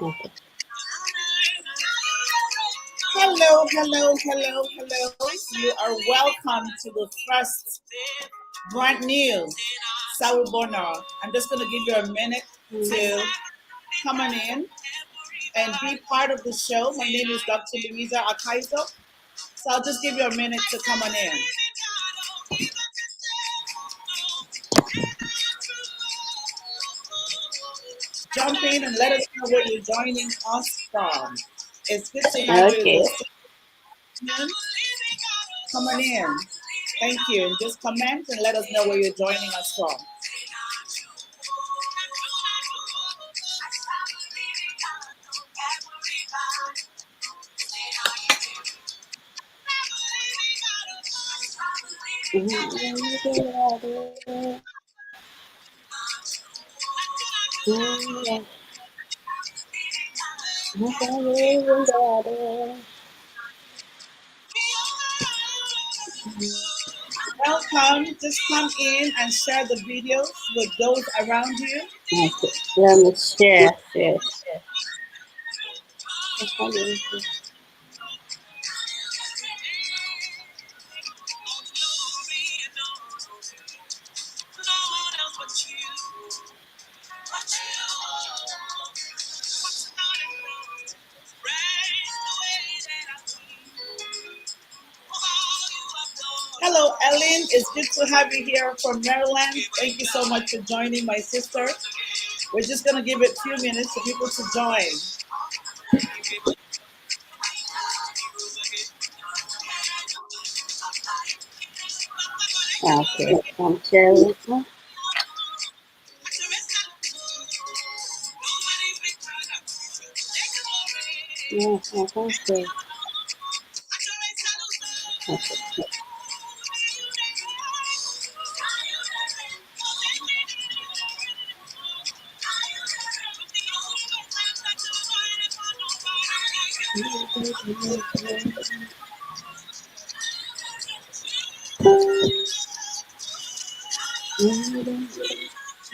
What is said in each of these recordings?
Okay. Hello, hello, hello, hello. You are welcome to the first brand new Sawuboonaaa. I'm just going to give you a minute to come on in and be part of the show. My name is Dr. Louisa Akaizo. So I'll just give you a minute to come on in. Jump in and let us know where you're joining us from. It's good to have you Okay. this evening. Come on in. Thank you. And just comment and let us know where you're joining us from. Welcome. Just come in and share the videos with those around you. Okay. Let me share. Hello, Ellen. It's good to have you here from Maryland. Thank you so much for joining, my sister. We're just going to give it a few minutes for people to join. Okay. I'm sharing. Yeah, I can share. Okay.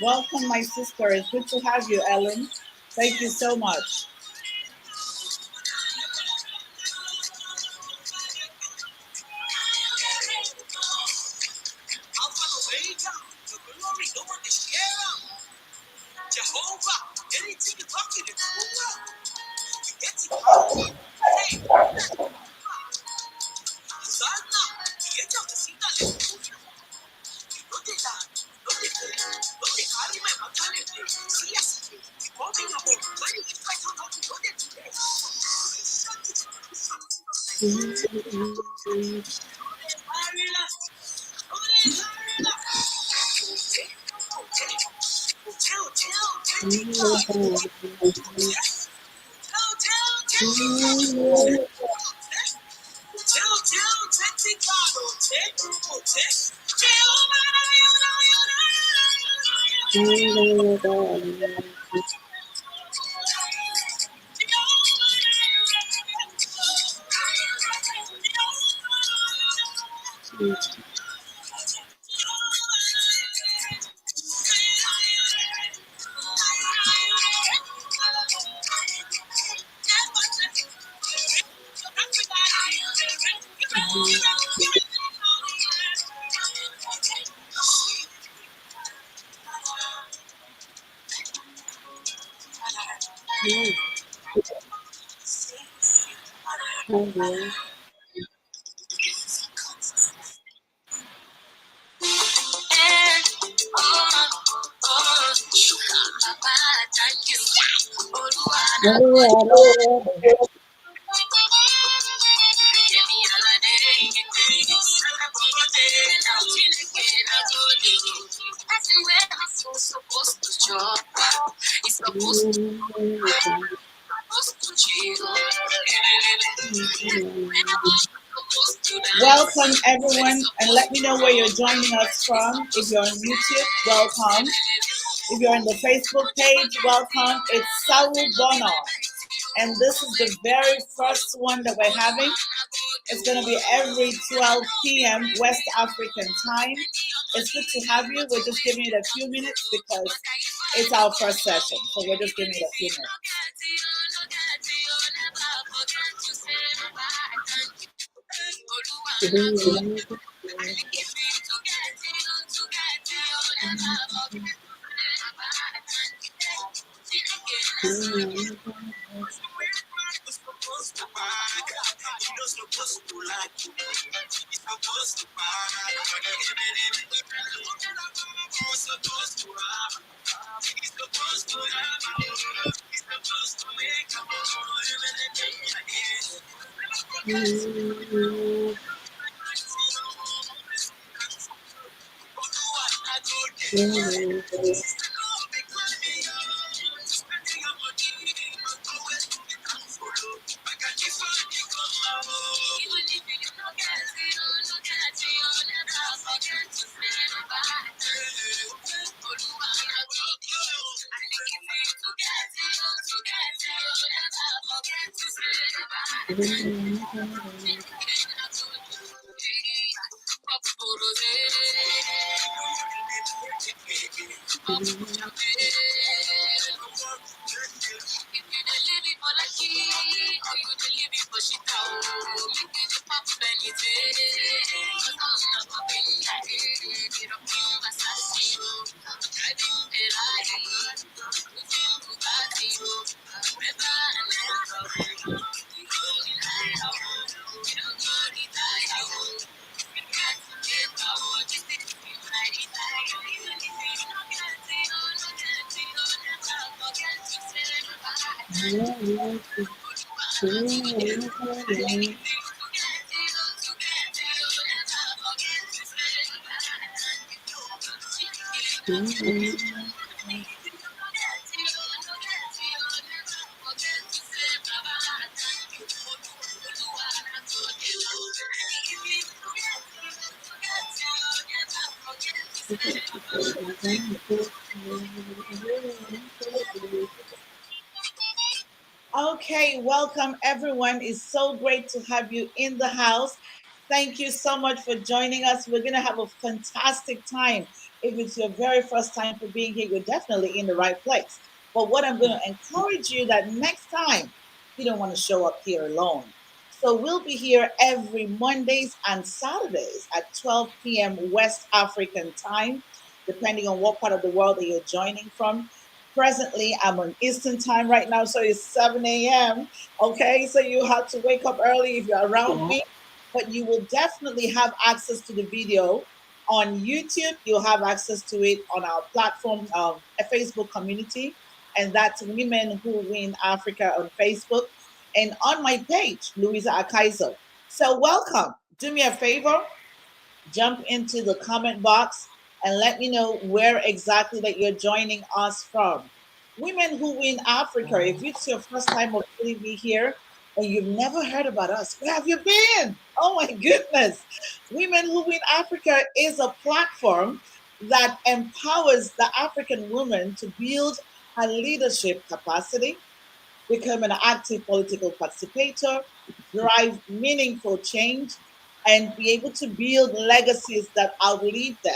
Welcome, my sister. It's good to have you, Ellen. Thank you so much. Welcome, everyone, and let me know where you're joining us from. If you're on YouTube, welcome. If you're on the Facebook page, welcome. It's Sawuboonaaa, and this is the very first one that we're having. It's going to be every 12 p.m. West African time. It's good to have you. We're just giving it a few minutes because it's our first session, so we're just giving it a few minutes. Okay, welcome everyone. It's so great to have you in the house. Thank you so much for joining us. We're going to have a fantastic time. If it's your very first time for being here, you're definitely in the right place. But what I'm going to encourage you that next time, you don't want to show up here alone. So we'll be here every Mondays and Saturdays at 12 p.m. West African time, depending on what part of the world that you're joining from. Presently, I'm on Eastern time right now, so it's 7 a.m. Okay, so you have to wake up early if you're around me, but you will definitely have access to the video on YouTube. You'll have access to it on our platform, a Facebook community, and that's Women Who Win Africa on Facebook, and on my page, Louisa Akaizo. So, welcome. Do me a favor, jump into the comment box and let me know where exactly that you're joining us from. Women Who Win Africa, if it's your first time of really be here and you've never heard about us, where have you been? Oh my goodness. Women Who Win Africa is a platform that empowers the African woman to build her leadership capacity, become an active political participator, drive meaningful change, and be able to build legacies that outlive them.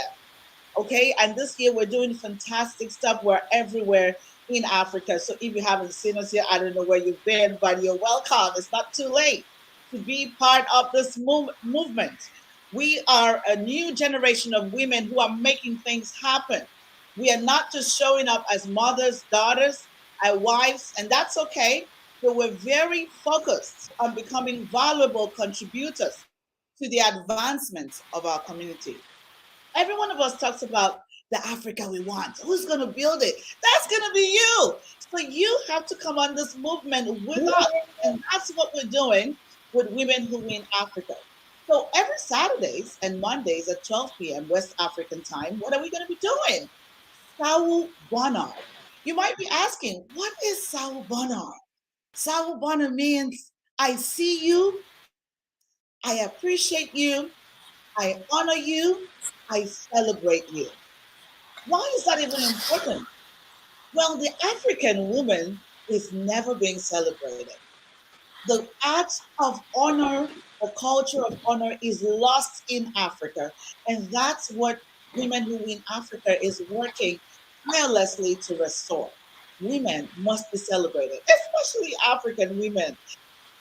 Okay, and this year we're doing fantastic stuff. We're everywhere in Africa. So if you haven't seen us yet, I don't know where you've been, but you're welcome. It's not too late to be part of this movement. We are a new generation of women who are making things happen. We are not just showing up as mothers, daughters, and wives, and that's okay, but we're very focused on becoming valuable contributors to the advancement of our community. Every one of us talks about the Africa we want. Who's going to build it? That's going to be you. So you have to come on this movement with us. And that's what we're doing with Women Who Win Africa. So every Saturdays and Mondays at 12 p.m. West African time, what are we going to be doing? Sawuboonaaa. You might be asking, what is Sawuboonaaa? Sawuboonaaa means I see you, I appreciate you, I honor you, I celebrate you. Why is that even important? Well, the African woman is never being celebrated. The art of honor, the culture of honor is lost in Africa. And that's what Women Who Win Africa is working tirelessly to restore. Women must be celebrated, especially African women.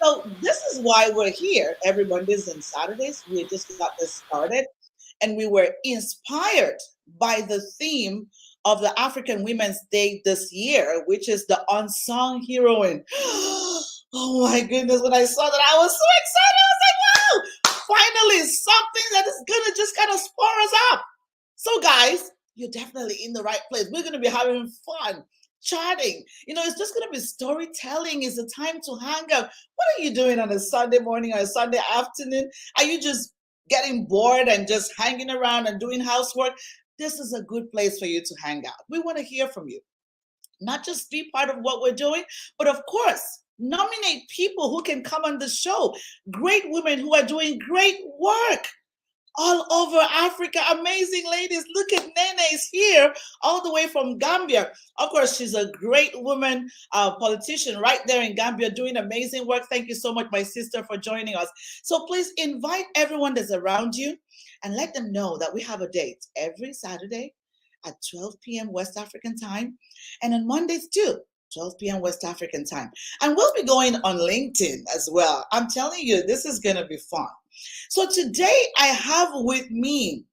So this is why we're here every Mondays and Saturdays. We just got this started, and we were inspired by the theme of the African Women's Day this year, which is the unsung heroine. Oh my goodness, when I saw that, I was so excited. I was like, wow, finally something that is gonna just kind of spur us up. So guys, you're definitely in the right place. We're gonna be having fun chatting. It's just gonna be storytelling. It's a time to hang out. What are you doing on a Sunday morning or a Sunday afternoon? Are you just getting bored and just hanging around and doing housework? This is a good place for you to hang out. We want to hear from you. Not just be part of what we're doing, but of course, nominate people who can come on the show. Great women who are doing great work all over Africa. Amazing ladies. Look at Nene's here, all the way from Gambia. Of course, she's a great woman, politician right there in Gambia, doing amazing work. Thank you so much, my sister, for joining us. So please invite everyone that's around you and let them know that we have a date every Saturday at 12 p.m. West African time, and on Mondays too, 12 p.m. West African time. And we'll be going on LinkedIn as well. I'm telling you, this is going to be fun. So today I have with me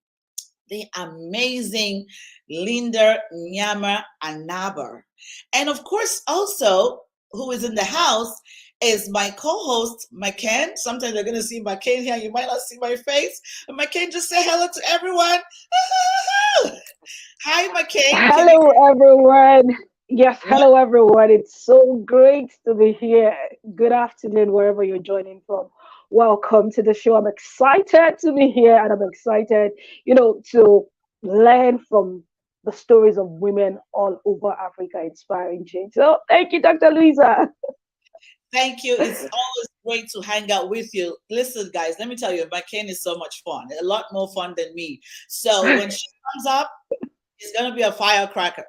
the amazing Linda Nyaamah Anaabah. And of course, also, who is in the house is my co-host, McCann. Sometimes they're going to see McCann here. You might not see my face. But McCann, just say hello to everyone. Hi, McCann. Hello, everyone. Yes, hello, everyone. It's so great to be here. Good afternoon, wherever you're joining from. Welcome to the show. I'm excited to be here and I'm excited, to learn from the stories of women all over Africa inspiring change. So thank you, Dr. Louisa. Thank you. It's always great to hang out with you. Listen, guys, let me tell you, McCain is so much fun, a lot more fun than me. So when she comes up, it's gonna be a firecracker.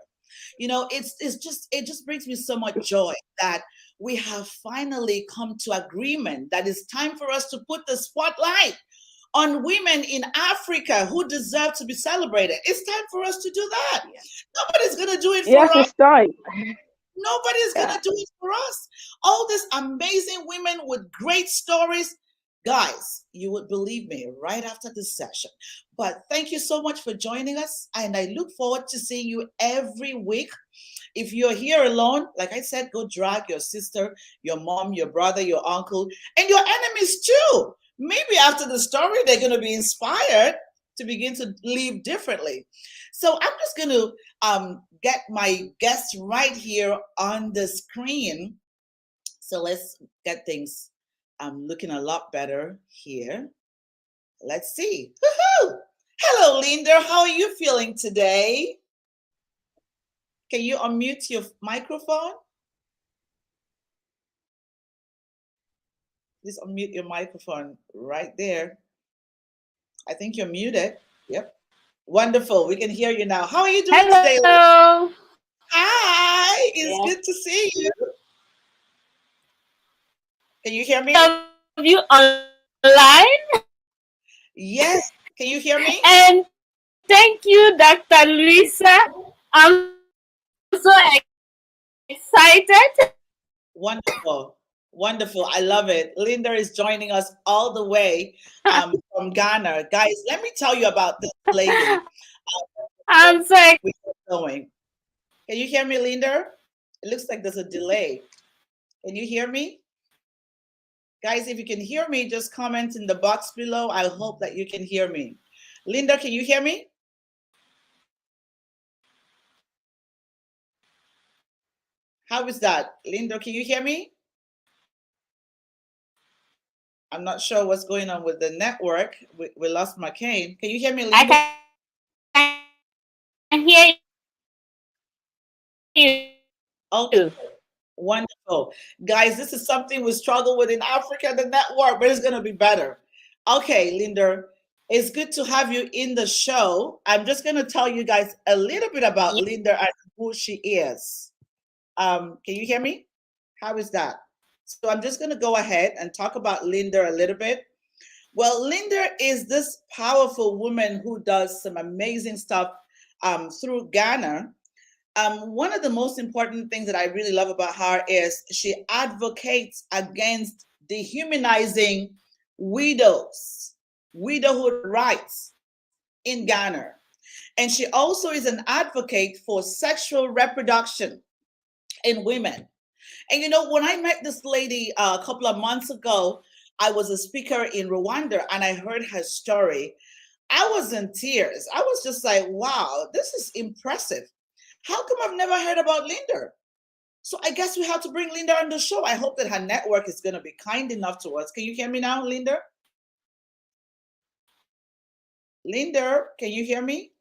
It just brings me so much joy that we have finally come to agreement that it's time for us to put the spotlight on women in Africa who deserve to be celebrated. It's time for us to do that. Nobody's gonna do it for Yes, us. it's time. Nobody's going to do it for us. All these amazing women with great stories. Guys, you would believe me right after this session. But thank you so much for joining us. And I look forward to seeing you every week. If you're here alone, like I said, go drag your sister, your mom, your brother, your uncle, and your enemies too. Maybe after the story, they're going to be inspired to begin to live differently. So I'm just going to get my guests right here on the screen. So let's get things looking a lot better here. Let's see. Woo-hoo! Hello, Linda. How are you feeling today? Can you unmute your microphone? Please unmute your microphone right there. I think you're muted. Yep. Wonderful. We can hear you now. How are you doing today? Hello. Hi. It's good to see you. Can you hear me? Have you online? Yes. Can you hear me? And thank you, Dr. Luisa. I'm so excited. Wonderful. Wonderful. I love it. Linda is joining us all the way from Ghana. Guys, let me tell you about this lady. I'm so going. Can you hear me, Linda? It looks like there's a delay. Can you hear me? Guys, if you can hear me, just comment in the box below. I hope that you can hear me. Linda, can you hear me? How is that? Linda, can you hear me? I'm not sure what's going on with the network. We lost McCain. Can you hear me, Linda? I can hear you. Okay. Wonderful. Guys, this is something we struggle with in Africa, the network, but it's going to be better. Okay, Linda, it's good to have you in the show. I'm just going to tell you guys a little bit about Linda and who she is. Can you hear me? How is that? So I'm just going to go ahead and talk about Linda a little bit. Well, Linda is this powerful woman who does some amazing stuff through Ghana. One of the most important things that I really love about her is she advocates against dehumanizing widowhood rights in Ghana. And she also is an advocate for sexual reproduction in women. And you know, when I met this lady a couple of months ago, I was a speaker in Rwanda and I heard her story. I was in tears. I was just like, wow, this is impressive. How come I've never heard about Linda? So I guess we have to bring Linda on the show. I hope that her network is going to be kind enough to us. Can you hear me now, Linda? Linda, can you hear me?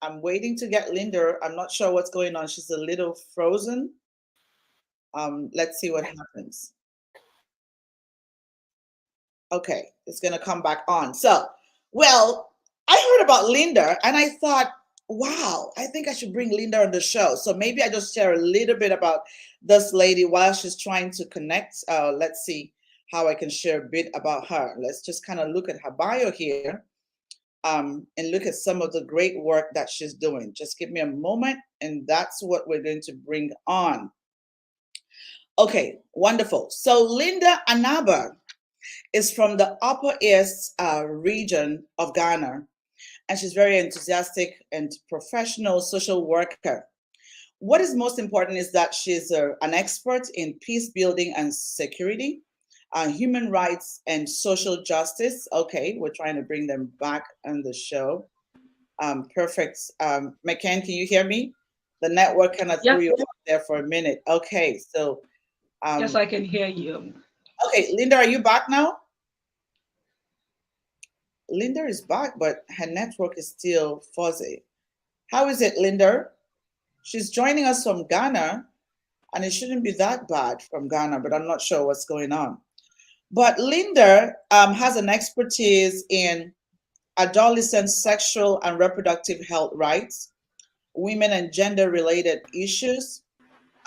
I'm waiting to get Linda. I'm not sure what's going on. She's a little frozen. Let's see what happens. Okay, it's going to come back on. So, well, I heard about Linda and I thought, wow, I think I should bring Linda on the show. So maybe I just share a little bit about this lady while she's trying to connect. Let's see how I can share a bit about her. Let's just kind of look at her bio here and look at some of the great work that she's doing. Just give me a moment, and that's what we're going to bring on. Okay, wonderful. So Linda Anaabah is from the Upper East region of Ghana, and she's very enthusiastic and professional social worker. What is most important is that she's an expert in peace building and security, human rights and social justice. Okay, we're trying to bring them back on the show. Perfect. McCann, can you hear me? The network kind of threw you up there for a minute. Okay, so. Yes, I can hear you. Okay, Linda, are you back now? Linda is back, but her network is still fuzzy. How is it, Linda? She's joining us from Ghana, and it shouldn't be that bad from Ghana, but I'm not sure what's going on. But Linda has an expertise in adolescent sexual and reproductive health rights, women and gender-related issues.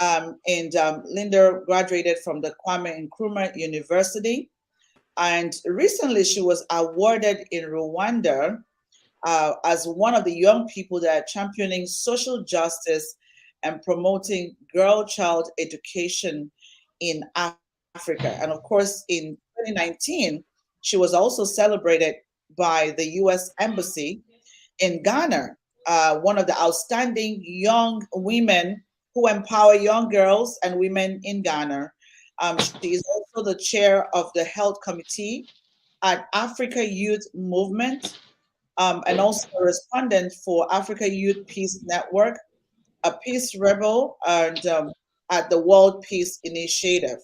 Linda graduated from the Kwame Nkrumah University. And recently she was awarded in Rwanda as one of the young people that are championing social justice and promoting girl-child education in Africa. And of course, in 2019, she was also celebrated by the U.S. Embassy in Ghana, one of the outstanding young women who empower young girls and women in Ghana. She is also the chair of the health committee at Africa Youth Movement, and also a respondent for Africa Youth Peace Network, a peace rebel, and at the World Peace Initiative.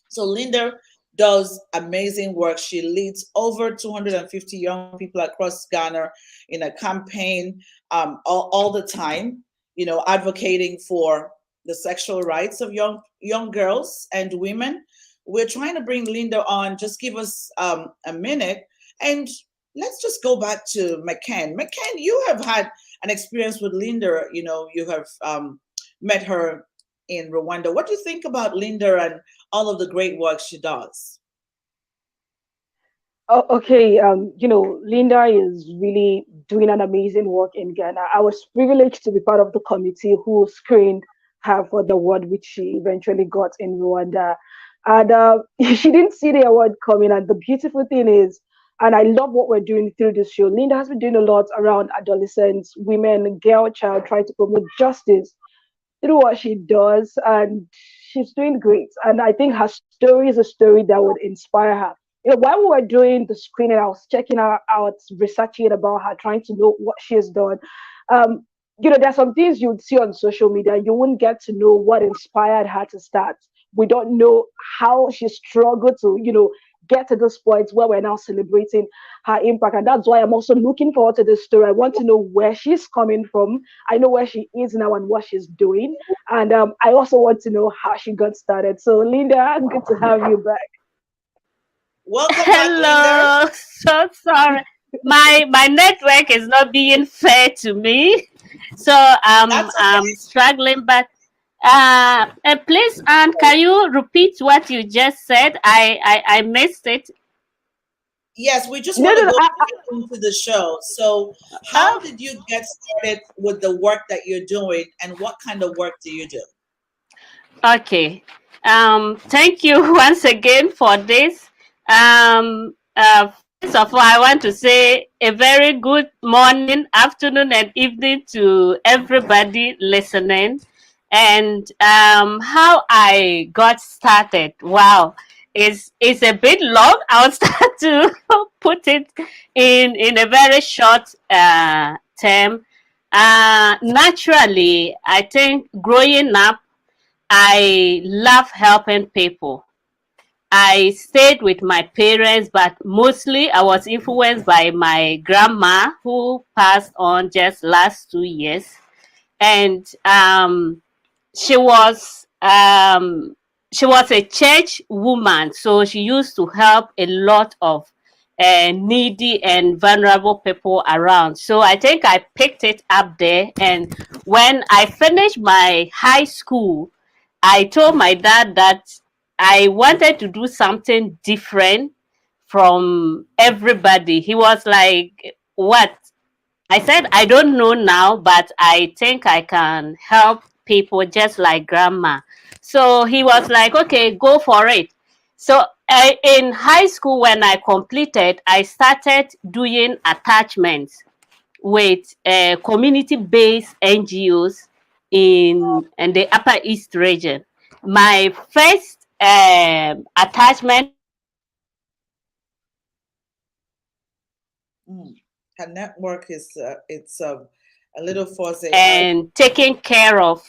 So Linda does amazing work. She leads over 250 young people across Ghana in a campaign all the time, you know, advocating for the sexual rights of young girls and women. We're trying to bring Linda on. Just give us a minute, and let's just go back to McCann. McCann, you have had an experience with Linda. You know, you have met her in Rwanda. What do you think about Linda and all of the great work she does? Oh, okay, you know, Linda is really doing an amazing work in Ghana. I was privileged to be part of the committee who screened her for the award, which she eventually got in Rwanda. And she didn't see the award coming. And the beautiful thing is, and I love what we're doing through this show, Linda has been doing a lot around adolescents, women, girl child, trying to promote justice through what she does. And she's doing great. And I think her story is a story that would inspire her. You know, while we were doing the screening, I was checking her out, researching about her, trying to know what she has done. You know, there's some things you'd see on social media. You wouldn't get to know what inspired her to start. We don't know how she struggled to, you know, get to this point where we're now celebrating her impact. And that's why I'm also looking forward to this story. I want to know where she's coming from. I know where she is now and what she's doing. And I also want to know how she got started. So, Linda, good to have you back. Welcome back, Hello. Linda. So sorry. My network is not being fair to me. So That's I'm okay. struggling, but please, can you repeat what you just said? I missed it. Yes, we just No, want no, to no. go into the show. So, how Oh, did you get started with the work that you're doing, and what kind of work do you do? okay. Thank you once again for this. First of all, I want to say a very good morning, afternoon, and evening to everybody listening. And how I got started, wow, is a bit long. I'll start to put it in a very short term. Naturally, I think growing up, I love helping people. I stayed with my parents, but mostly I was influenced by my grandma who passed on just last 2 years. And she was she was a church woman, so she used to help a lot of needy and vulnerable people around. So I think I picked it up there. And when I finished my high school, I told my dad that I wanted to do something different from everybody. He was like, "What?" I said, "I don't know now, but I think I can help people just like grandma." So he was like, "Okay, go for it." So in high school, when I completed, I started doing attachments with community-based NGOs in the Upper East region. My first attachment. Her network is it's a little fuzzy. And taking care of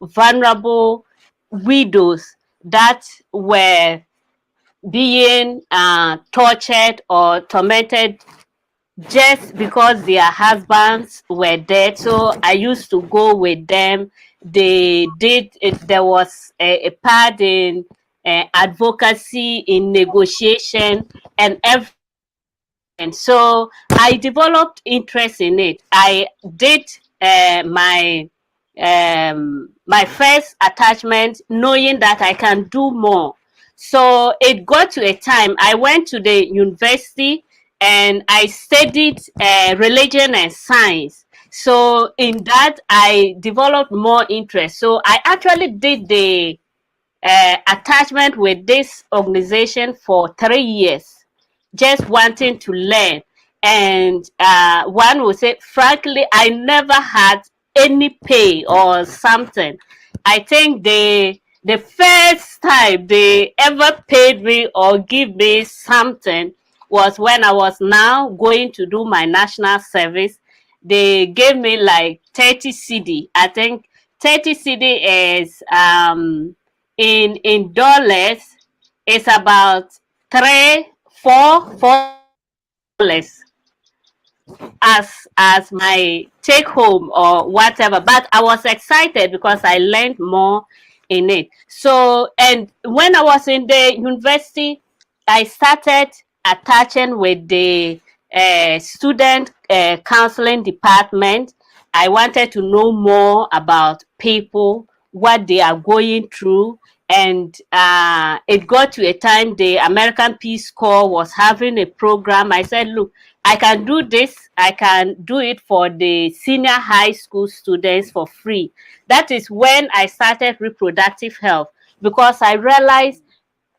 vulnerable widows that were being tortured or tormented just because their husbands were dead. So I used to go with them. They did it. There was a part in advocacy, in negotiation, and everything. And so I developed interest in it. I did my first attachment knowing that I can do more. So it got to a time I went to the university and I studied religion and science. So in that I developed more interest. So I actually did the attachment with this organization for 3 years, just wanting to learn. And one would say, frankly, I never had any pay or something. I think the first time they ever paid me or give me something was when I was now going to do my national service. They gave me like 30 CD. I think 30 CD is in dollars, it's about $4 as my take home or whatever. But I was excited because I learned more in it. So, and when I was in the university, I started attaching with the student counseling department. I wanted to know more about people, what they are going through. And it got to a time the American Peace Corps was having a program. I said, look, I can do this. I can do it for the senior high school students for free. That is when I started reproductive health, because I realized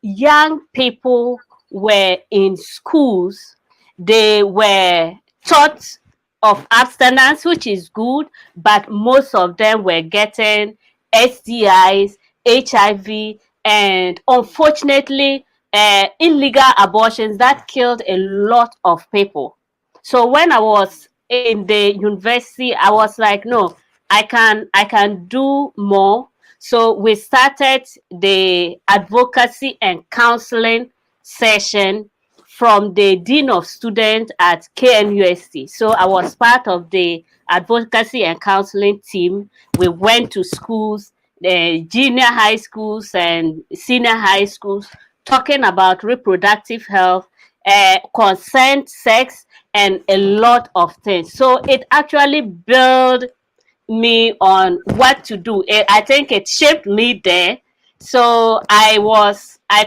young people were in schools. They were taught of abstinence, which is good, but most of them were getting STIs, HIV, and unfortunately, illegal abortions that killed a lot of people. So when I was in the university, I was like, no, I can do more. So we started the advocacy and counseling session from the Dean of Students at KNUST. So I was part of the advocacy and counseling team. We went to schools, the junior high schools and senior high schools, talking about reproductive health, consent, sex, and a lot of things. So it actually built me on what to do. I think it shaped me there. So I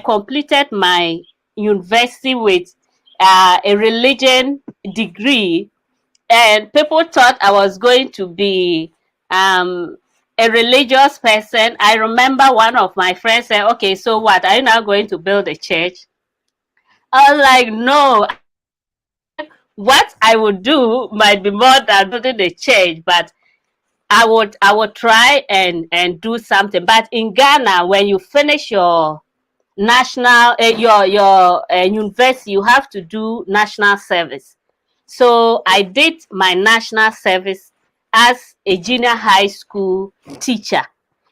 completed my university with a religion degree, and people thought I was going to be a religious person. I remember one of my friends said, okay, so what? Are you now going to build a church? I was like, no. What I would do might be more than building a church, but I would try and do something. But in Ghana, when you finish your national your university, you have to do national service. So I did my national service as a junior high school teacher.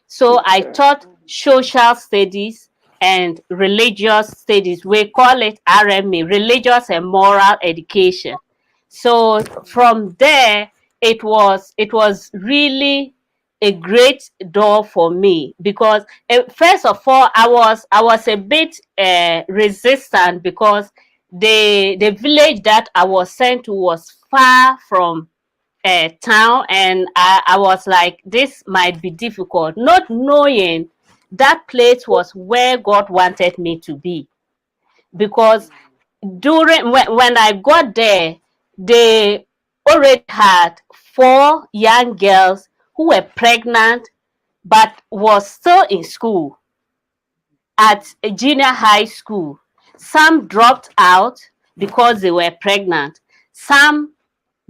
So I taught social studies and religious studies. We call it RME, religious and moral education. So from there, it was really a great door for me, because first of all, I was a bit resistant, because the village that I was sent to was far from town, and I was like, this might be difficult, not knowing that place was where God wanted me to be. Because when I got there, they already had 4 young girls who were pregnant but was still in school, at a junior high school. Some dropped out because they were pregnant. Some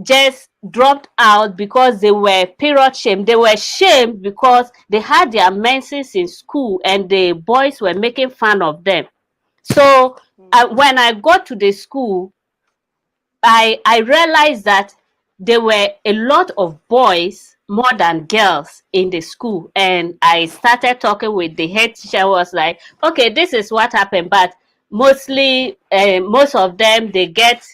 just dropped out because they were period shamed. They were shamed because they had their menses in school and the boys were making fun of them. So when I got to the school, I realized that there were a lot of boys more than girls in the school, and I started talking with the head teacher. I was like, okay, this is what happened, but mostly most of them, they get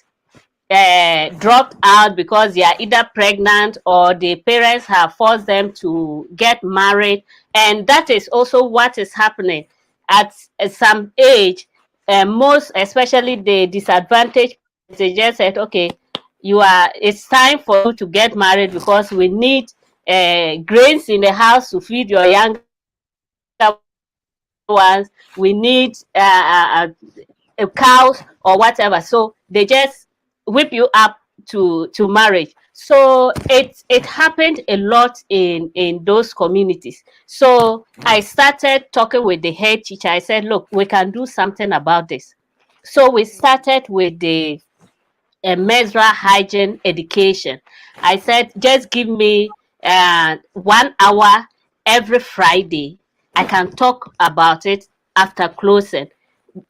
dropped out because they are either pregnant or the parents have forced them to get married, and that is also what is happening at some age. Most especially the disadvantaged, they just said, okay, it's time for you to get married because we need grains in the house to feed your younger ones. We need cows or whatever. So they just whip you up to marriage. So it happened a lot in those communities. So I started talking with the head teacher. I said, look, we can do something about this. So we started with the menstrual hygiene education. I said, just give me 1 hour every Friday. I can talk about it after closing.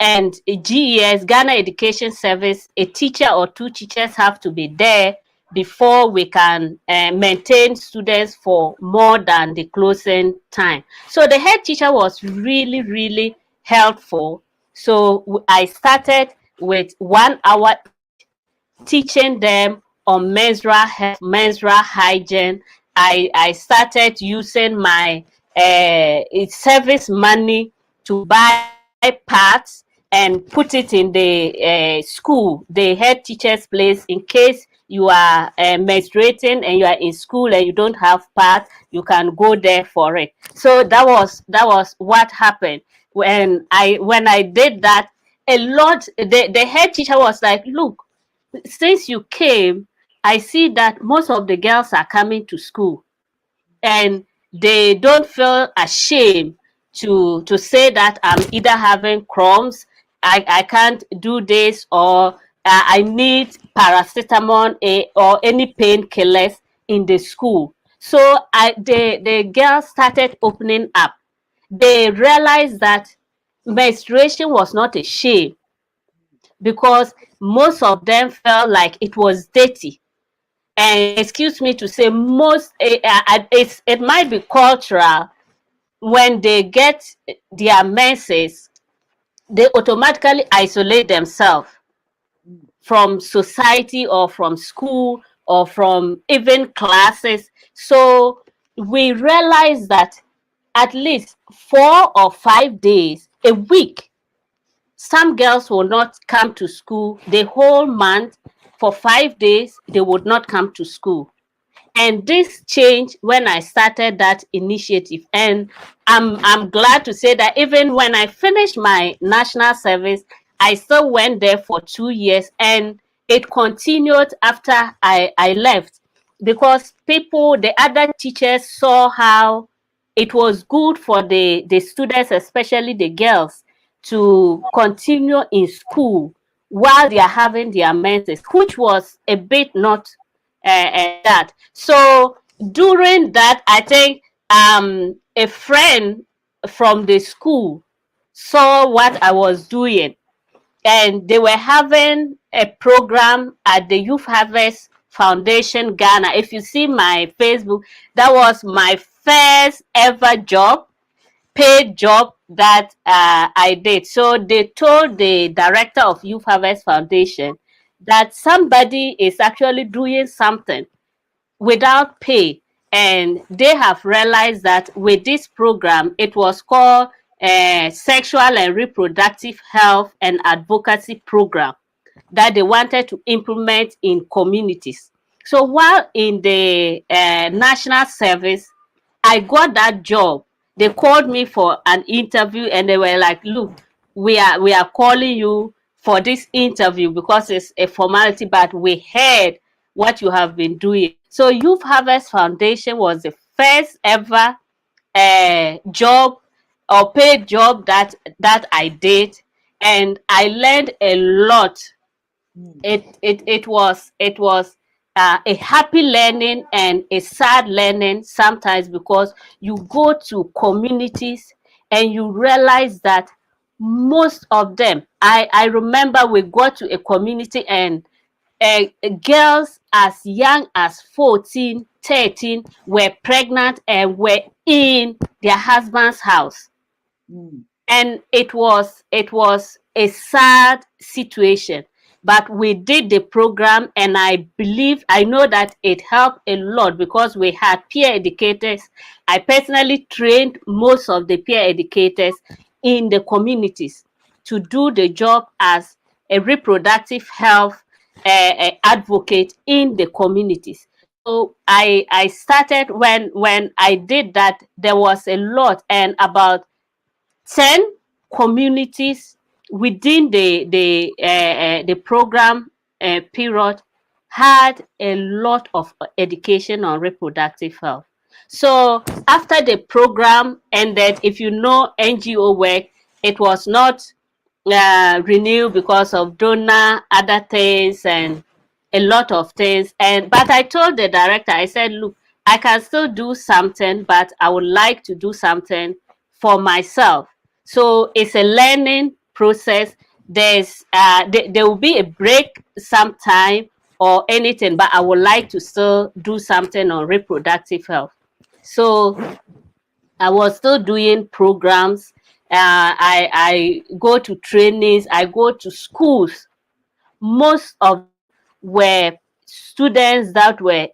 And GES, Ghana Education Service, a teacher or 2 teachers have to be there before we can maintain students for more than the closing time. So the head teacher was really, really helpful. So I started with 1 hour teaching them on menstrual health, menstrual hygiene. I started using my service money to buy pads and put it in the school, the head teacher's place, in case you are menstruating and you are in school and you don't have pads, you can go there for it. So that was what happened when I did that. A lot, the head teacher was like, look, since you came, I see that most of the girls are coming to school and they don't feel ashamed to say that I'm either having crumbs, I can't do this, or I need paracetamol or any painkillers in the school. So the girls started opening up. They realized that menstruation was not a shame, because most of them felt like it was dirty. And excuse me to say, it might be cultural. When they get their menses, they automatically isolate themselves from society or from school or from even classes. So we realize that at least 4 or 5 days a week, some girls will not come to school the whole month. For 5 days, they would not come to school. And this changed when I started that initiative. And I'm glad to say that even when I finished my national service, I still went there for 2 years, and it continued after I left, because the other teachers saw how it was good for the students, especially the girls, to continue in school while they are having their menses, which was a bit not that. So during that, I think a friend from the school saw what I was doing, and they were having a program at the Youth Harvest Foundation Ghana. If you see my Facebook, that was my first ever job, paid job that I did. So they told the director of Youth Harvest Foundation that somebody is actually doing something without pay, and they have realized that with this program, it was called Sexual and Reproductive Health and Advocacy Program, that they wanted to implement in communities. So while in the national service, I got that job. They called me for an interview, and they were like, look, we are calling you for this interview because it's a formality, but we heard what you have been doing. So Youth Harvest Foundation was the first ever job or paid job that I did, and I learned a lot. It was a happy learning and a sad learning sometimes, because you go to communities and you realize that most of them, I remember we got to a community, and girls as young as 14, 13 were pregnant and were in their husband's house. And it was a sad situation, but we did the program, and I know that it helped a lot because we had peer educators. I personally trained most of the peer educators in the communities to do the job as a reproductive health advocate in the communities. So I started, when I did that, there was a lot, and about 10 communities within the program period had a lot of education on reproductive health. So after the program ended, if you know NGO work, it was not renewed because of donor, other things, and a lot of things. But I told the director, I said, look, I can still do something, but I would like to do something for myself. So it's a learning process. There will be a break sometime or anything, but I would like to still do something on reproductive health. So I was still doing programs. I go to trainings, I go to schools. Most of them were students that were in,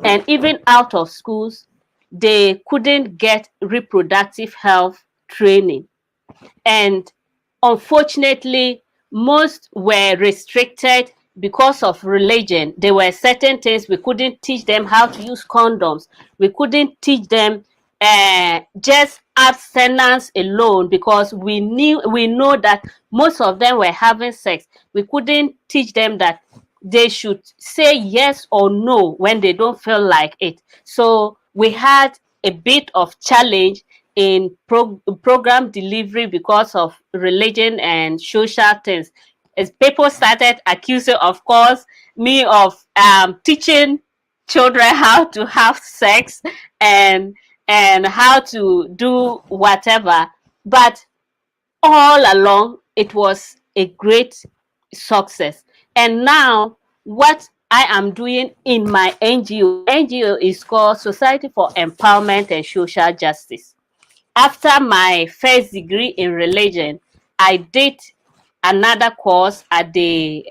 and even out of schools, they couldn't get reproductive health training. And unfortunately, most were restricted because of religion. There were certain things we couldn't teach them: how to use condoms. We couldn't teach them just abstinence alone, because we know that most of them were having sex. We couldn't teach them that they should say yes or no when they don't feel like it. So we had a bit of challenge in program delivery because of religion and social things. As people started accusing, of course, me of teaching children how to have sex and how to do whatever. But all along, it was a great success. And now, what I am doing in my NGO is called Society for Empowerment and Social Justice. After my first degree in religion, I did another course at the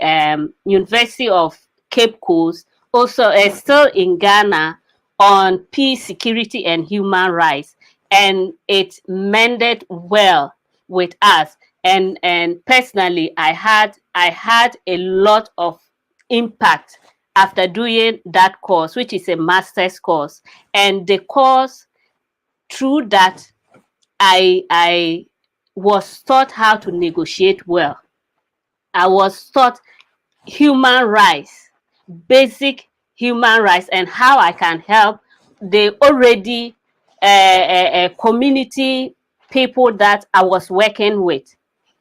University of Cape Coast, also still in Ghana, on peace, security, and human rights. And it mended well with us. And personally, I had a lot of impact after doing that course, which is a master's course. And the course, through that, I was taught how to negotiate well. I was taught human rights, basic human rights, and how I can help the already community people that I was working with.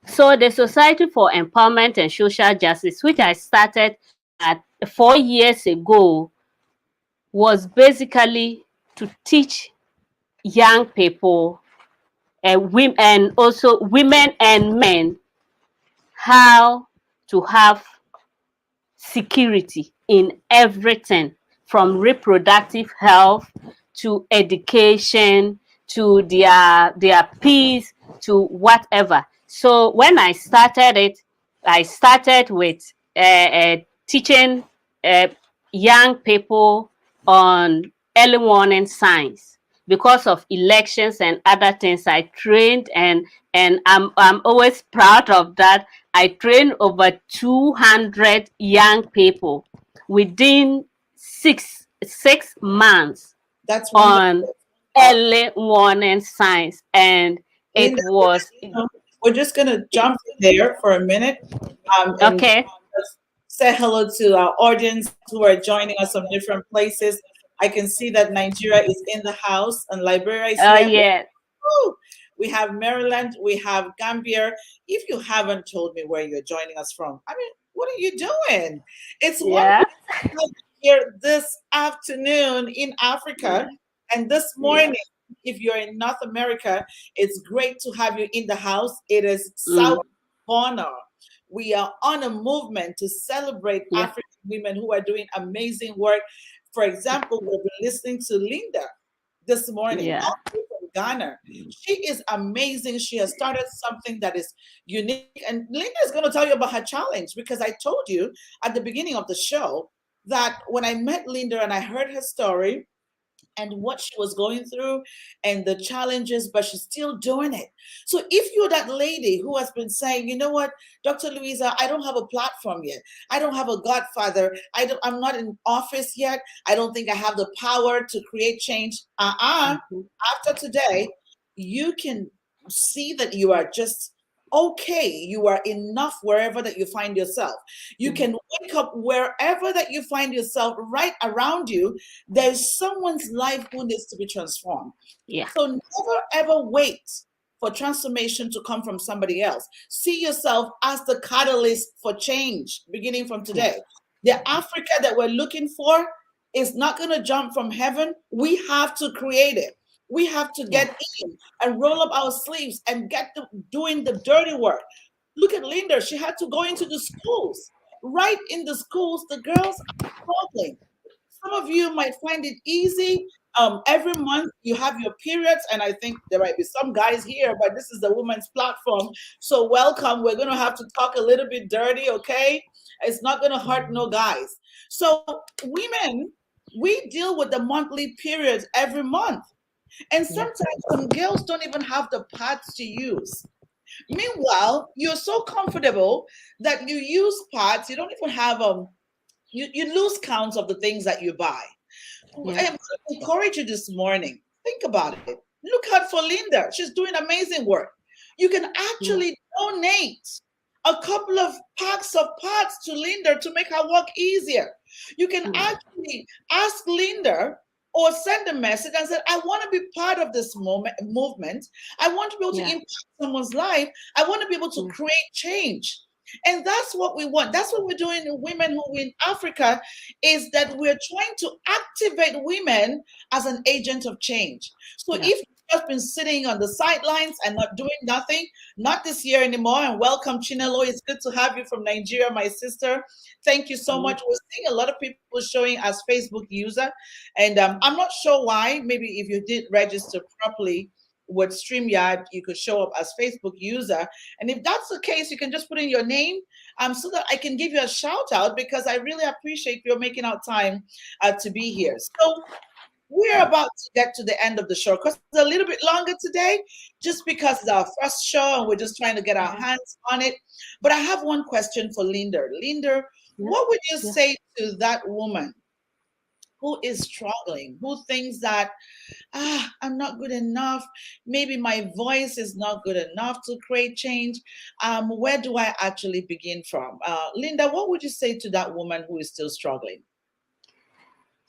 So the Society for Empowerment and Social Justice, which I started at 4 years ago, was basically to teach young people and also women and men how to have security in everything, from reproductive health to education to their peace to whatever. So when I started it, I started with teaching uh, young people on early warning signs. Because of elections and other things, I trained, and I'm always proud of that. I trained over 200 young people within six months That's on wonderful. early warning signs, and it Linda, was we're just going to jump there for a minute and okay. just say hello to our audience who are joining us from different places. I can see that Nigeria is in the house and Liberia is Oh here. yeah, Woo! We have Maryland, we have Gambia. If you haven't told me where you're joining us from, I mean, what are you doing? It's yeah, wonderful to have you here this afternoon in Africa and this yeah. morning. If you're in North America, it's great to have you in the house. It is Mm, Sawuboonaaa. We are on a movement to celebrate yeah, African women who are doing amazing work. For example, we've been listening to Linda this morning, yeah, all the way from Ghana. She is amazing. She has started something that is unique. And Linda is going to tell you about her challenge, because I told you at the beginning of the show that when I met Linda and I heard her story, and what she was going through and the challenges, but she's still doing it. So if you're that lady who has been saying, you know what, Dr. Louisa, I don't have a platform yet. I don't have a godfather. I'm not in office yet. I don't think I have the power to create change. mhm, After today, you can see that you are just okay. You are enough wherever that you find yourself. You mhm, can wake up wherever that you find yourself. Right around you there's someone's life who needs to be transformed. yeah, So never ever wait for transformation to come from somebody else. See yourself as the catalyst for change beginning from yeah, today. The Africa that we're looking for is not going to jump from heaven. We have to create it. We have to yeah, get in and roll up our sleeves and get to doing the dirty work. Look at Linda. She had to go into the schools. Right in the schools, the girls are struggling. Some of you might find it easy. Every month you have your periods, and I think there might be some guys here, but this is the women's platform. So welcome. We're going to have to talk a little bit dirty, okay? It's not going to hurt no guys. So women, we deal with the monthly periods every month. And yeah, sometimes some girls don't even have the pads to use. Meanwhile, you're so comfortable that you use pads. You don't even have you lose counts of the things that you buy. yeah, I encourage you this morning. Think about it. Look out for Linda. She's doing amazing work. You can yeah, actually donate a couple of packs of parts to Linda to make her work easier. You can yeah, actually ask Linda or send a message and say, I want to be part of this movement. I want to be able to yeah, impact someone's life. I want to be able to yeah, create change. And that's what we want. That's what we're doing in Women Who Win Africa, is that we're trying to activate women as an agent of change. So if yeah. you've just been sitting on the sidelines and not doing nothing, not this year anymore, and welcome Chinelo. It's good to have you from Nigeria, my sister. Thank you so Mm, much. We're seeing a lot of people showing as Facebook user, and I'm not sure why. Maybe if you did register properly with StreamYard, you could show up as Facebook user. And if that's the case, you can just put in your name so that I can give you a shout out, because I really appreciate you making out time to be here. So we're about to get to the end of the show because it's a little bit longer today, just because it's our first show and we're just trying to get our yeah, hands on it. But I have one question for Linda. Linda, yeah, what would you yeah. say to that woman who is struggling, who thinks that I'm not good enough. Maybe my voice is not good enough to create change. Where do I actually begin from? Linda, what would you say to that woman who is still struggling?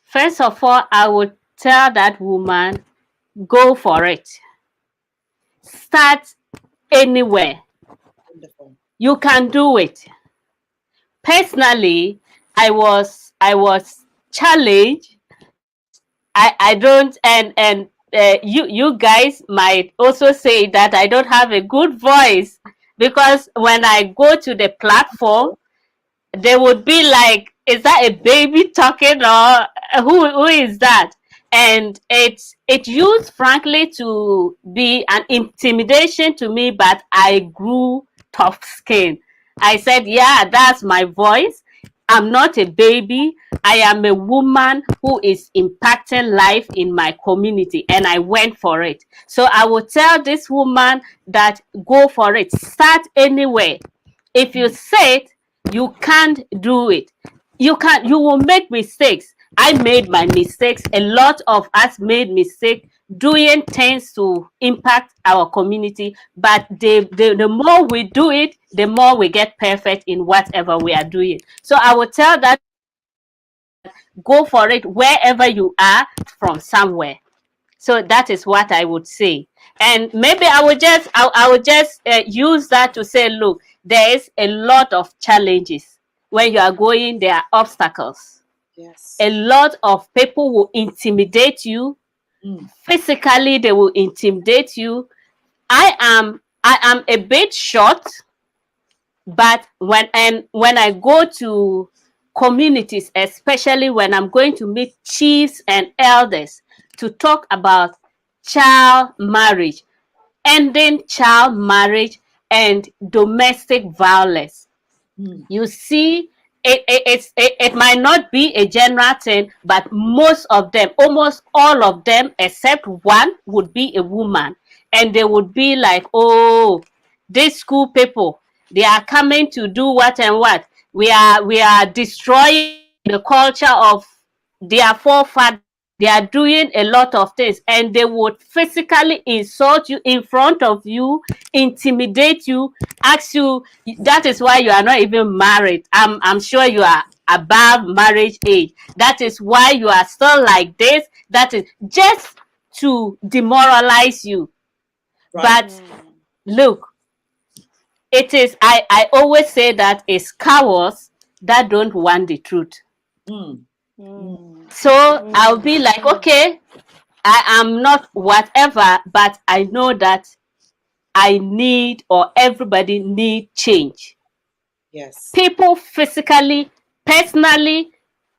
First of all, I would tell that woman, go for it. Start anywhere. Wonderful. You can do it. Personally, I was challenged. I don't, and you guys might also say that I don't have a good voice, because when I go to the platform, they would be like, is that a baby talking, or who is that? And it used frankly to be an intimidation to me, but I grew tough skin. I said, yeah, that's my voice. I'm not a baby. I am a woman who is impacting life in my community, and I went for it. So I will tell this woman that go for it. Start anywhere. If you say you can't do it, you will make mistakes. I made my mistakes. A lot of us made mistakes doing things to impact our community, but the more we do it, the more we get perfect in whatever we are doing. So I will tell that, go for it wherever you are, from somewhere. So that is what I would say. And maybe I would just use that to say, look, there is a lot of challenges when you are going. There are obstacles. Yes. A lot of people will intimidate you. Physically, they will intimidate you. I am a bit short, but when I go to communities, especially when I'm going to meet chiefs and elders to talk about child marriage, ending child marriage and domestic violence, you see, it might not be a general thing, but most of them, almost all of them except one, would be a woman. And they would be like, oh, these school people, they are coming to do what and what. We are destroying the culture of their forefathers. They are doing a lot of things, and they would physically insult you in front of you, intimidate you, ask you. That is why you are not even married. I'm sure you are above marriage age. That is why you are still like this. That is just to demoralize you. Right. But look, it is, I always say that it's cowards that don't want the truth. So I'll be like, okay, I am not whatever, but I know that I need, or everybody need change. Yes. People physically, personally,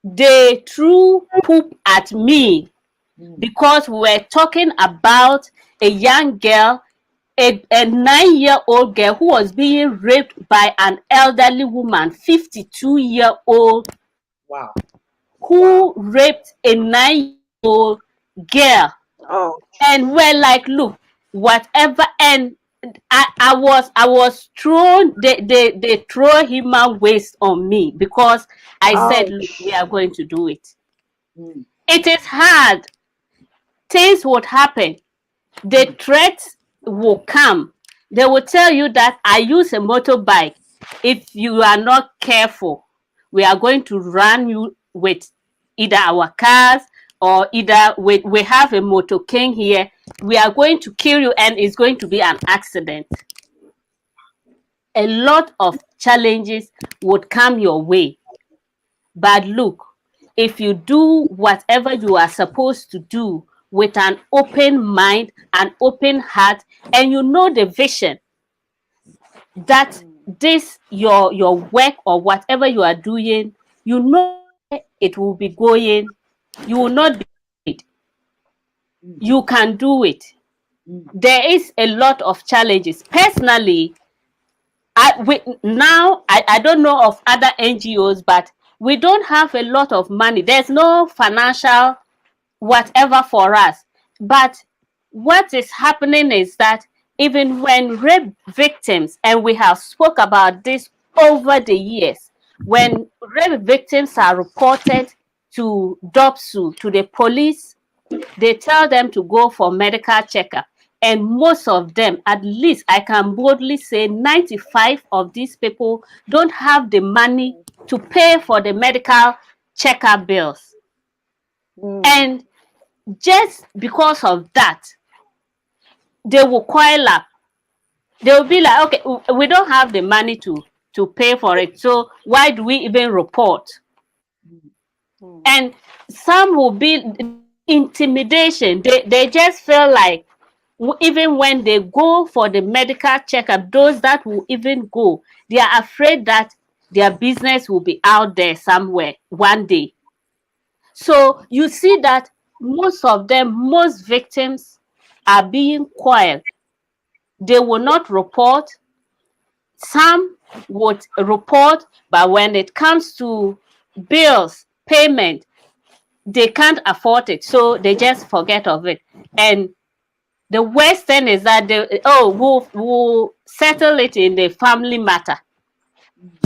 they threw poop at me because we were talking about a young girl, a 9-year-old girl who was being raped by an elderly woman, 52-year-old, Wow. who raped a 9-year-old girl. Oh, And we're like, look, whatever. And I was thrown, they throw human waste on me because I said, look, we ouch. are going to do it. It is hard. Things would happen. The threats will come. They will tell you that I use a motorbike. If you are not careful, we are going to run you with either our cars, or either we have a motor king here. We are going to kill you, and it's going to be an accident. A lot of challenges would come your way. But look, if you do whatever you are supposed to do with an open mind, an open heart, and you know the vision that this your work or whatever you are doing, you know it will be going, you will not be afraid. You can do it. There is a lot of challenges. Personally, I don't know of other NGOs, but we don't have a lot of money. There's no financial whatever for us. But what is happening is that even when rape victims, and we have spoke about this over the years, when rape victims are reported to DOPSU, to the police, they tell them to go for medical checkup. And most of them, at least I can boldly say 95 of these people don't have the money to pay for the medical checkup bills. And just because of that, they will coil up. They will be like, okay, we don't have the money to pay for it, so why do we even report? And some will be intimidation. They just feel like even when they go for the medical checkup, those that will even go, they are afraid that their business will be out there somewhere one day. So you see that most victims are being quiet. They will not report. Some would report, but when it comes to bills, payment, they can't afford it, so they just forget of it. And the worst thing is that we'll settle it in the family matter,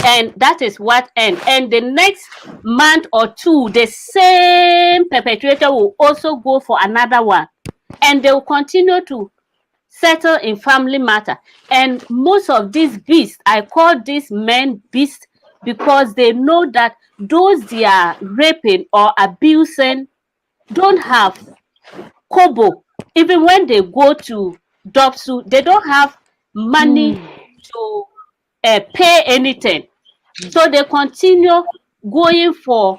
and that is what ends. And the next month or two, the same perpetrator will also go for another one, and they will continue to settle in family matter. And most of these beasts, I call these men beasts, because they know that those they are raping or abusing don't have kobo. Even when they go to Dopsu, they don't have money to pay anything. So they continue going for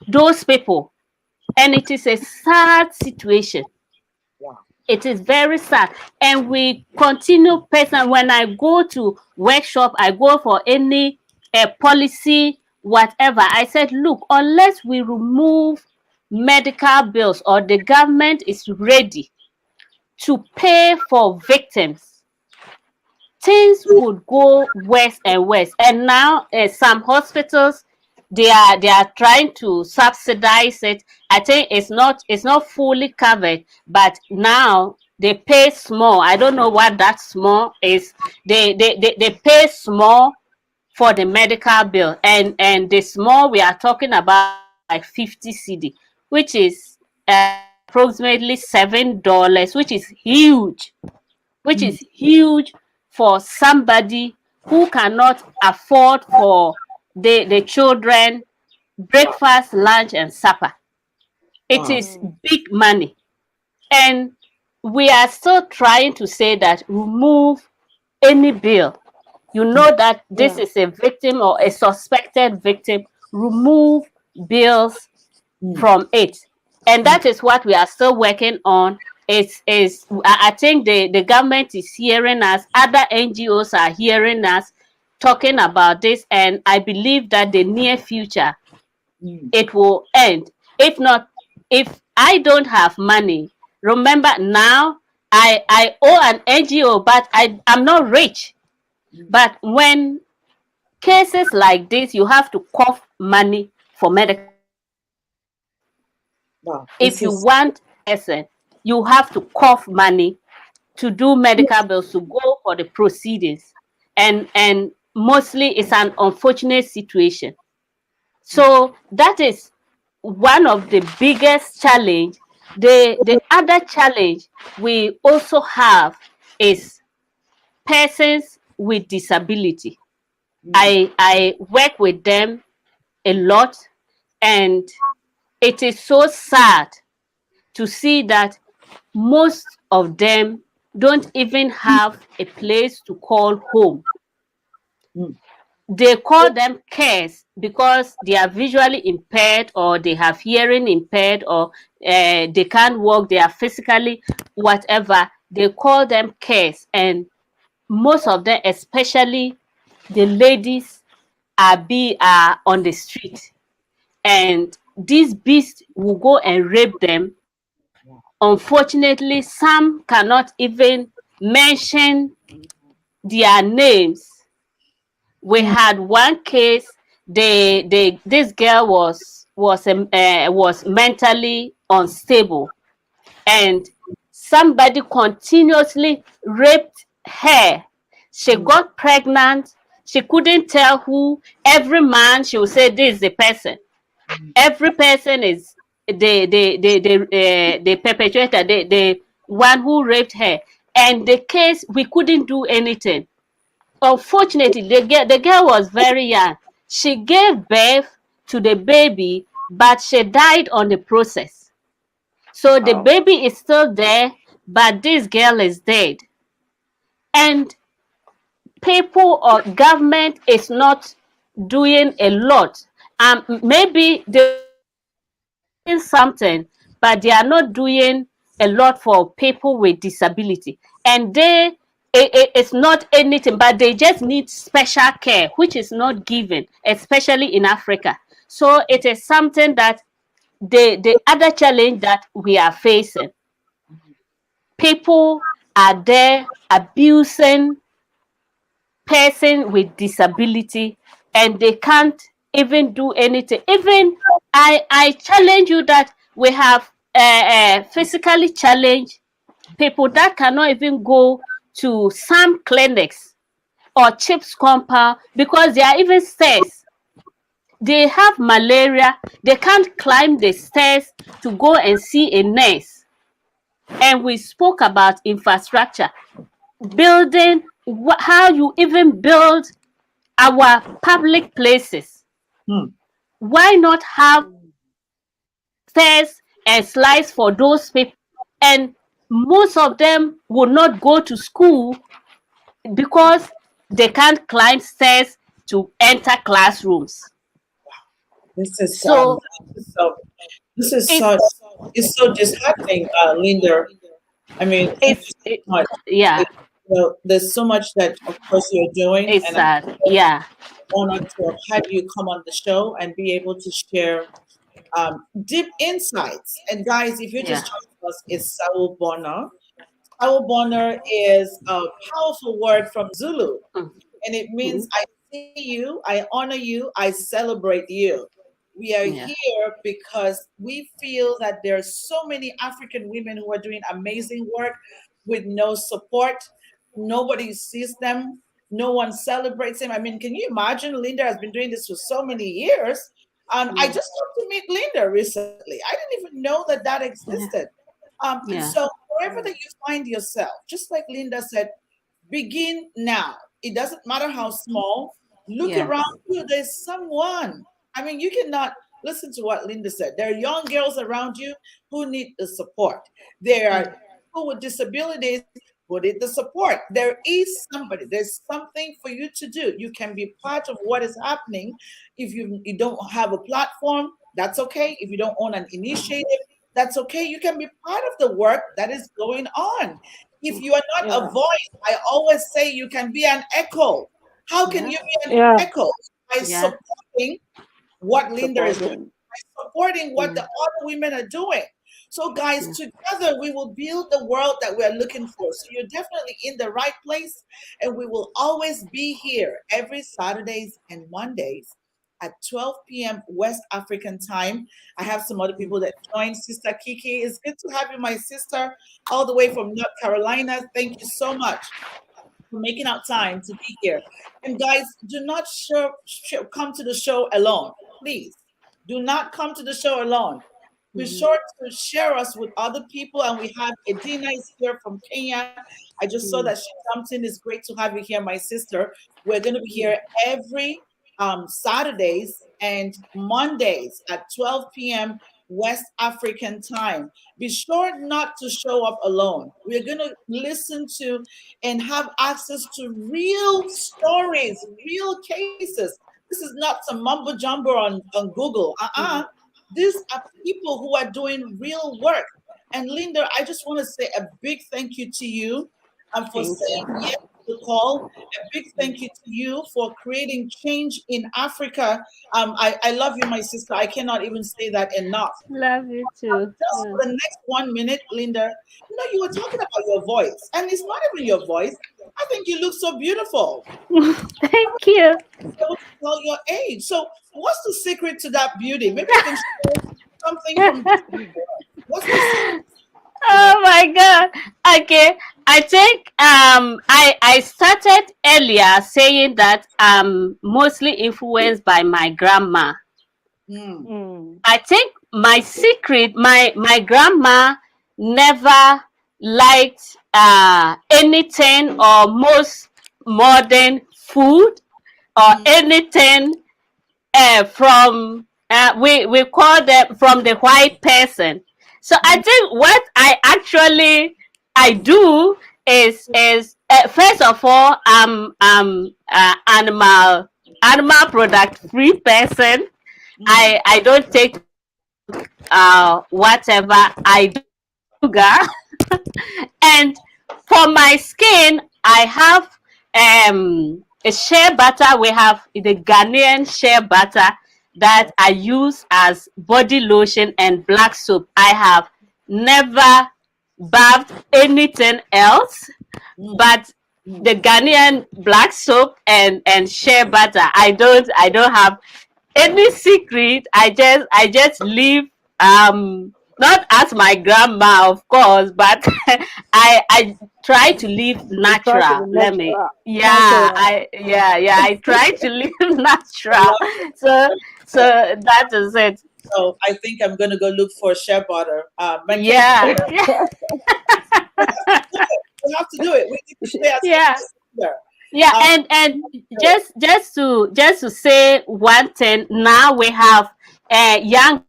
those people. And it is a sad situation. It is very sad. And we continue person. When I go to workshop, I go for any policy, whatever. I said, look, unless we remove medical bills or the government is ready to pay for victims, things would go worse and worse. And now some hospitals, they are trying to subsidize it. I think it's not fully covered, but now they pay small. I don't know what that small is. They pay small for the medical bill, and the small we are talking about is like 50 CD, which is approximately $7, which is huge. Which is huge for somebody who cannot afford for the children breakfast, lunch, and supper. It is big money. And we are still trying to say that remove any bill. You know that this is a victim or a suspected victim. Remove bills from it. And that is what we are still working on. I think the government is hearing us, other NGOs are hearing us talking about this, and I believe that the near future it will end. If not, if I don't have money, remember now I owe an NGO, but I'm not rich. But when cases like this, you have to cough money for medical. If you want person, you have to cough money to do medical bills, to go for the proceedings, and mostly it's an unfortunate situation. So that is one of the biggest challenge. The other challenge we also have is persons with disability. I work with them a lot, and it is so sad to see that most of them don't even have a place to call home. They call them cares because they are visually impaired, or they have hearing impaired, or they can't walk, they are physically whatever. They call them cares, and most of them, especially the ladies, are on the street, and these beasts will go and rape them. Unfortunately, some cannot even mention their names. We had one case. This girl was mentally unstable, and somebody continuously raped her. She got pregnant. She couldn't tell who. Every man, she would say, this is the person. Every person is the perpetrator, the one who raped her. And the case, we couldn't do anything. Unfortunately, the girl was very young. She gave birth to the baby, but she died on the process. So the baby is still there, but this girl is dead. And people or government is not doing a lot. Maybe they're doing something, but they are not doing a lot for people with disability. And it's not anything, but they just need special care, which is not given, especially in Africa. So it is something that the other challenge that we are facing. People are there abusing person with disability, and they can't even do anything. Even I challenge you that we have physically challenged people that cannot even go to some clinics or CHIPS compound because there are even stairs. They have malaria, they can't climb the stairs to go and see a nurse. And we spoke about infrastructure, building, how you even build our public places. Why not have stairs and slides for those people? And most of them will not go to school because they can't climb stairs to enter classrooms. This is So this is it's so it's so disheartening, Linda. I mean, thank you it's so it, much. yeah, There's so much that, of course, you're doing, it's and I'm sad. so Yeah, honored to have had you come on the show and be able to share deep insights. And guys, if you're yeah. just joining us, it's Sawuboonaaa. Sawuboonaaa is a powerful word from Zulu, Mm, and it mm, means I see you, I honor you, I celebrate you. We are yeah, here because we feel that there are so many African women who are doing amazing work with no support. Nobody sees them. No one celebrates them. I mean, can you imagine? Linda has been doing this for so many years. I yeah, just got to meet Linda recently. I didn't even know that that yeah, existed. And yeah, so, wherever that you find yourself, just like Linda said, begin now. It doesn't matter how small. Look yeah, around you. There's someone. I mean, you cannot listen to what Linda said. There are young girls around you who need the support. There are yeah, people with disabilities who need the support. There is somebody. There's something for you to do. You can be part of what is happening. If you don't have a platform, that's okay. If you don't own an initiative, that's okay. You can be part of the work that is going on. If you are not a Yeah. voice, I always say you can be an echo. How can yeah, you be an Yeah. echo? By yeah, supporting what Linda is doing, Supporting. by supporting what the yeah, other women are doing. So, guys, yeah. together we will build the world that we're looking for. So, you're definitely in the right place, and we will always be here every Saturdays and Mondays at 12 p.m. West African time. I have some other people that joined. Sister Kiki, it's good to have you, my sister, all the way from North Carolina. Thank you so much for making out time to be here. And guys, do not come to the show alone. Please do not come to the show alone. Be Mhm, sure to share us with other people. And we have Edina is here from Kenya. I just saw mm, that she jumped in. It's great to have you here, my sister. We're going to be here every Saturdays and Mondays at 12 p.m. West African time. Be sure not to show up alone. We're going to listen to and have access to real stories, real cases. This is not some mumbo jumbo on Google. mhm, These are people who are doing real work. And Linda, I just want to say a big thank you to you for thank saying you. yes to the call. A big thank you to you for creating change in Africa. I love you, my sister. I cannot even say that enough. Love you too. Just Yeah. for the next 1 minute, Linda, you were talking about your voice, and it's not even your voice. I think you look so beautiful. Thank you. Able to tell your age. So, what's the secret to that beauty? Maybe you can share something from what's the secret to that? Oh my God. Okay. I think I started earlier saying that I'm mostly influenced by my grandma. Mm, Mm. I think my secret, my grandma never liked anything or most modern food or mm, anything from we call them from the white person. So I think what I do is first of all, animal product free person. I don't take whatever. I don't sugar. And for my skin, I have a shea butter. We have the Ghanaian shea butter that I use as body lotion and black soap. I have never bathed anything else but the Ghanaian black soap and shea butter. I don't have any secret. I just live not as my grandma, of course, but I try to live You try to natural. be Let me, natural. I try to live I natural. love So it. so that is it. So I think I'm gonna go look for shea butter. McCain, Yeah. we have to do it. We need to stay as Yeah. together. Yeah, Um, and just to say one thing, now we have young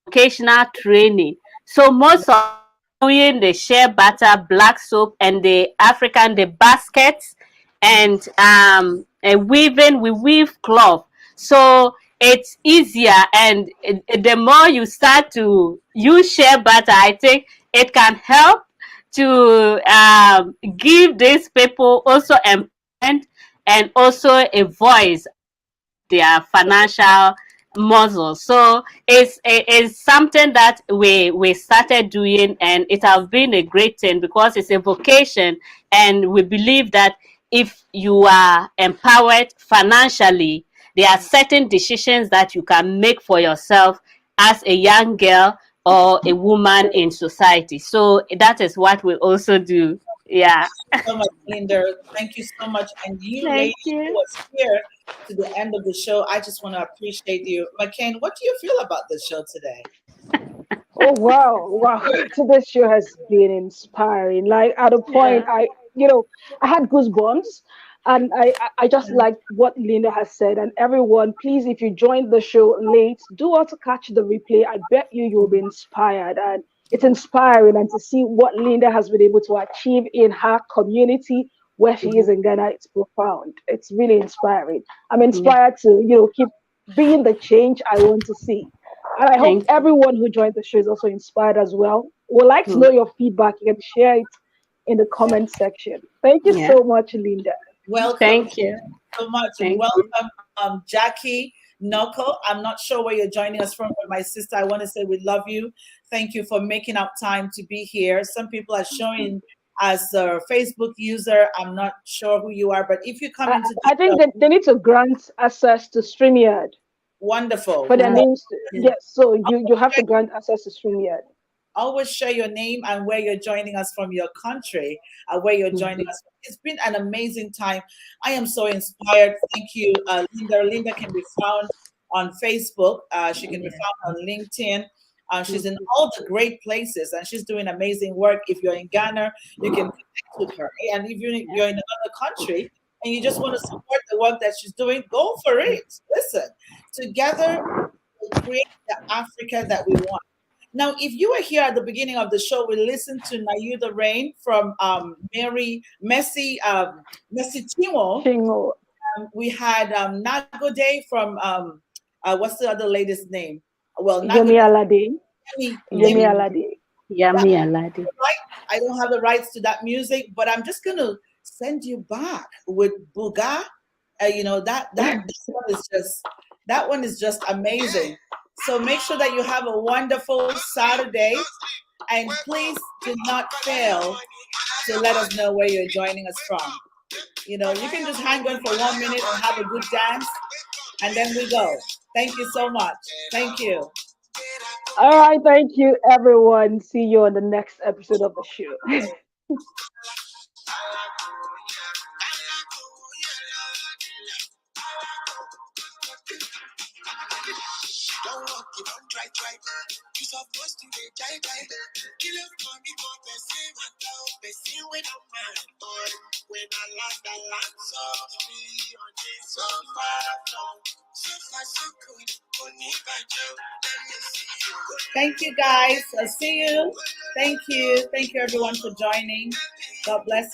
vocational training. So most of doing the shea butter, black soap, and the baskets, and weaving. We weave cloth, so it's easier. And the more you start to use shea butter, I think it can help to give these people also employment and also a voice their financial muscles. So it's something that we started doing, and it has been a great thing because it's a vocation, and we believe that if you are empowered financially, there are certain decisions that you can make for yourself as a young girl or a woman in society. So that is what we also do. Yeah. so much, Linda. Thank you so much. And you, lady, Thank who you. was here to the end of the show, I just want to appreciate you. McCain, what do you feel about the show today? Oh wow. Today's show has been inspiring. Like at a point, Yeah. I had goosebumps, and I just like what Linda has said. And everyone, please, if you joined the show late, do also catch the replay. I bet you'll be inspired, and it's inspiring. And to see what Linda has been able to achieve in her community where she is in Ghana, it's profound. It's really inspiring. I'm Yeah. inspired to keep being the change I want to see. And I hope Thank you. everyone who joined the show is also inspired as well. We'd like to Mm. know your feedback. You can share it in the comment section. Thank you Yeah. so much, Linda. Welcome. Thank you. So much. Thank you. Welcome, Jackie Noko. I'm not sure where you're joining us from, but my sister, I want to say we love you. Thank you for making up time to be here. Some people are showing as a Facebook user. I'm not sure who you are, but if you come I, into the I think show, that they need to grant access to StreamYard wonderful. for their Mm. names. Yes, so you Always have share, to grant access to StreamYard. always share your name and where you're joining us from, your country, where you're joining Mhm. us from. It's been an amazing time. I am so inspired. Thank you, Linda. Linda can be found on Facebook. She can be Yeah. found on LinkedIn. She's in Mhm. all the great places and she's doing amazing work. If you're in Ghana, you can connect with her. And if Yeah. you're in another country and you just want to support the work that she's doing, go for it. Listen, together we'll create the Africa that we want. Now, if you were here at the beginning of the show, we listened to Nayu the Rain from Mary Messi Messi Timo. Chingo, We had Nago Day from what's the other lady's name? Well, Nago Yemi Day. Alade, Yemi Yummy. Alade. That Yummy Aladi. right. I don't have the rights to that music, but I'm just gonna send you back with Buga. That one is just amazing. So make sure that you have a wonderful Saturday, and please do not fail to let us know where you're joining us from. You can just hang on for 1 minute and have a good dance, and then we go. Thank you so much. Thank you. All right, thank you, everyone. See you on the next episode of the show. Thank you, guys. I'll see you. Thank you. Thank you, everyone, for joining. God bless you.